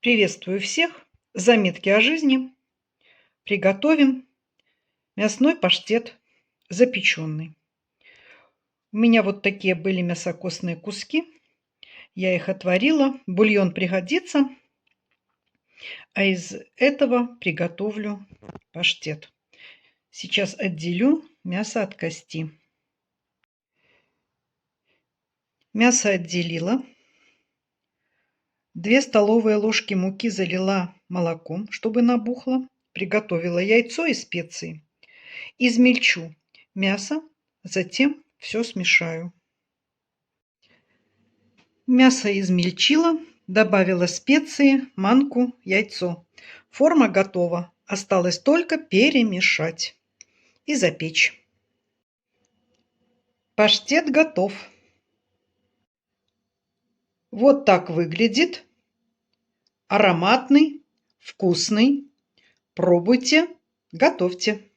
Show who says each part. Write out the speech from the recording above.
Speaker 1: Приветствую всех! Заметки о жизни. Приготовим мясной паштет запеченный. У меня вот такие были мясокостные куски. Я их отварила. Бульон пригодится. А из этого приготовлю паштет. Сейчас отделю мясо от кости. Мясо отделила. 2 столовые ложки муки залила молоком, чтобы набухло. Приготовила яйцо и специи. Измельчу мясо, затем все смешаю. Мясо измельчила, добавила специи, манку, яйцо. Форма готова. Осталось только перемешать и запечь. Паштет готов. Вот так выглядит. Ароматный, вкусный. Пробуйте, готовьте.